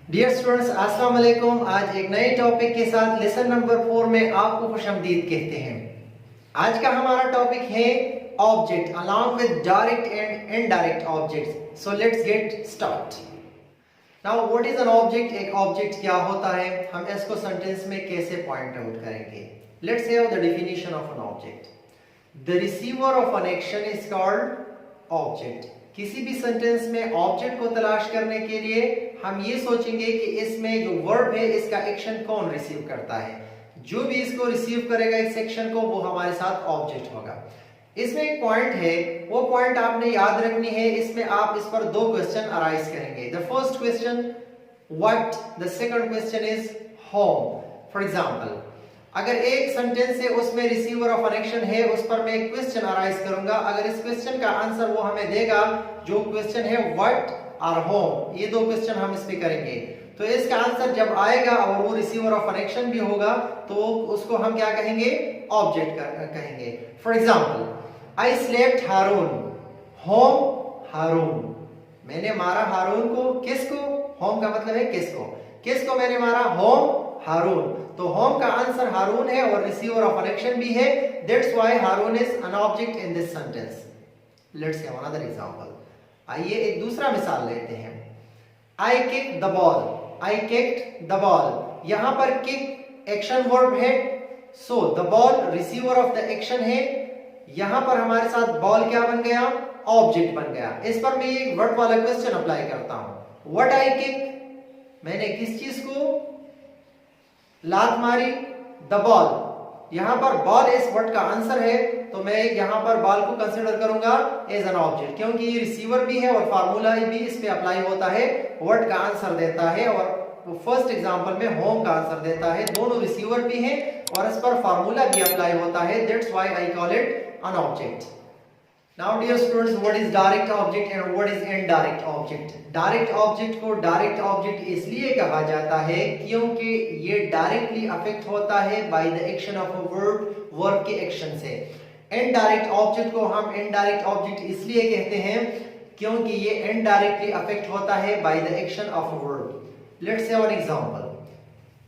Dear students, अस्सलाम वालेकुम। आज एक नए टॉपिक के साथ लेसन नंबर 4 में आपको खुशामदीद कहते हैं। आज का हमारा टॉपिक है object along with direct and indirect objects. So let's get start. Now what is an object? एक ऑब्जेक्ट क्या होता है, हम इसको सेंटेंस में कैसे पॉइंट आउट करेंगे। Let's have the definition of an object. The receiver of an action is called object. किसी भी सेंटेंस में ऑब्जेक्ट को तलाश करने के लिए हम ये सोचेंगे कि इसमें जो वर्ब है इसका एक्शन कौन रिसीव करता है। जो भी इसको रिसीव करेगा इस एक्शन को, वो हमारे साथ ऑब्जेक्ट होगा। इसमें एक पॉइंट है, वो पॉइंट आपने याद रखनी है। इसमें आप इस पर दो क्वेश्चन अराइज करेंगे। The first question what, the second question is home. For example, अगर एक सेंटेंस है उसमें रिसीवर ऑफ एन एक्शन है, उस पर मैं एक क्वेश्चन अराइज करूंगा। अगर इस क्वेश्चन का आंसर वो हमें देगा, जो क्वेश्चन है व्हाट और होम, ये दो क्वेश्चन हम इस पे करेंगे, तो इसका आंसर जब आएगा और वो रिसीवर ऑफ एन एक्शन भी होगा तो उसको हम क्या कहेंगे? ऑब्जेक्ट कहेंगे। For example, I slept Haroon, home Haroon, मैंने मारा हारून को। किसको? होम का मतलब है किसको। किसको मैंने मारा? होम हारून। तो होम का आंसर हारून है और रिसीवर ऑफ एन एक्शन भी है। That's why Haroon is an object in this sentence. Let's have another example. आइए एक दूसरा मिसाल लेते हैं। I kick the ball, I kicked the ball. यहां पर किक एक्शन वर्ब है, so the ball receiver of the action है। यहां पर हमारे साथ बॉल क्या बन गया? ऑब्जेक्ट बन गया। इस पर मैं एक व्हाट वाला क्वेश्चन अप्लाई करता हूं। व्हाट आई किक, मैंने किस चीज को लात मारी? The ball. यहां पर बॉल इस वर्ड का आंसर है, तो मैं यहां पर बॉल को कंसीडर करूंगा एज एन ऑब्जेक्ट, क्योंकि ये रिसीवर भी है और फार्मूला भी इस पे अप्लाई होता है। वर्ड का आंसर देता है और फर्स्ट एग्जांपल में होम का आंसर देता है। दोनों रिसीवर भी हैं और इस पर फार्मूला भी अप्लाई होता है। That's why I call it an object. Now dear students, what is direct object and what is indirect object? Direct object को डायरेक्ट ऑब्जेक्ट इसलिए कहा जाता है क्योंकि ये डायरेक्टली अफेक्ट होता है by the action of a verb, verb के एक्शन से। इनडायरेक्ट ऑब्जेक्ट को हम इनडायरेक्ट ऑब्जेक्ट इसलिए कहते हैं क्योंकि ये इनडायरेक्टली अफेक्ट होता है by the action of a verb. Let's have an example.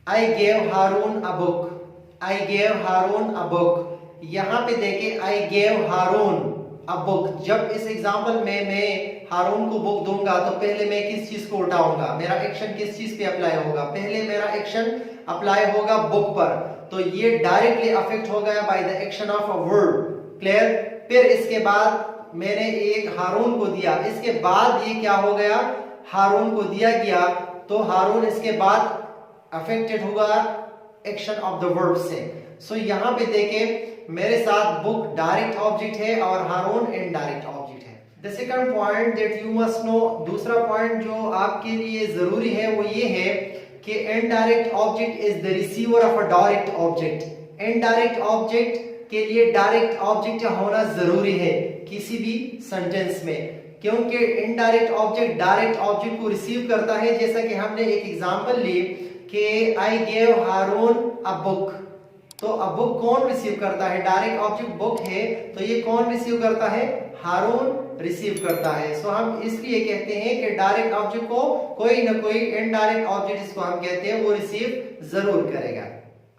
I gave Haroon a book, I gave Haroon a book. यहां पे देखिए, आई गेव हारून अब बुक। जब इस एग्जांपल में मैं हारून को बुक दूंगा तो पहले मैं किस चीज को उठाऊंगा? मेरा एक्शन किस चीज पे अप्लाई होगा? पहले मेरा एक्शन अप्लाई होगा बुक पर, तो ये डायरेक्टली अफेक्ट हो गया bye the action of a verb. Clear? फिर इसके बाद मैंने एक हारून को दिया, इसके बाद ये क्या हो गया? हारून को दिया गया, तो हारून इसके बाद अफेक्टेड होगा एक्शन ऑफ द वर्ब से। सो यहां पे देखें, मेरे साथ बुक डायरेक्ट ऑब्जेक्ट है और हारून इनडायरेक्ट ऑब्जेक्ट है। The second point that you must know, दूसरा पॉइंट जो आपके लिए जरूरी है वो ये है कि indirect object is the receiver of a direct object. Indirect object के लिए डायरेक्ट ऑब्जेक्ट होना जरूरी है किसी भी सेंटेंस में, क्योंकि इनडायरेक्ट ऑब्जेक्ट डायरेक्ट ऑब्जेक्ट को रिसीव करता है। जैसा कि हमने एक एग्जांपल ली कि आई गेव हारून अ बुक, तो अब बुक कौन रिसीव करता है? डायरेक्ट ऑब्जेक्ट बुक है, तो ये कौन रिसीव करता है? हारून रिसीव करता है। सो हम इसलिए कहते हैं कि डायरेक्ट ऑब्जेक्ट को कोई ना कोई इनडायरेक्ट ऑब्जेक्ट, इसको हम कहते हैं, वो रिसीव जरूर करेगा।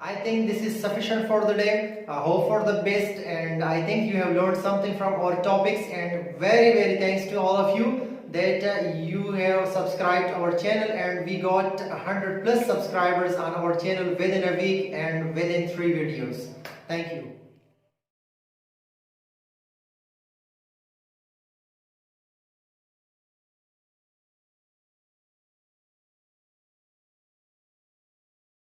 I think this is sufficient for the day. I hope for the best, and I think you have learned something from our topics, and very thanks to all of you that you have subscribed our channel, and we got 100+ subscribers on our channel within a week and within 3 videos. Thank you.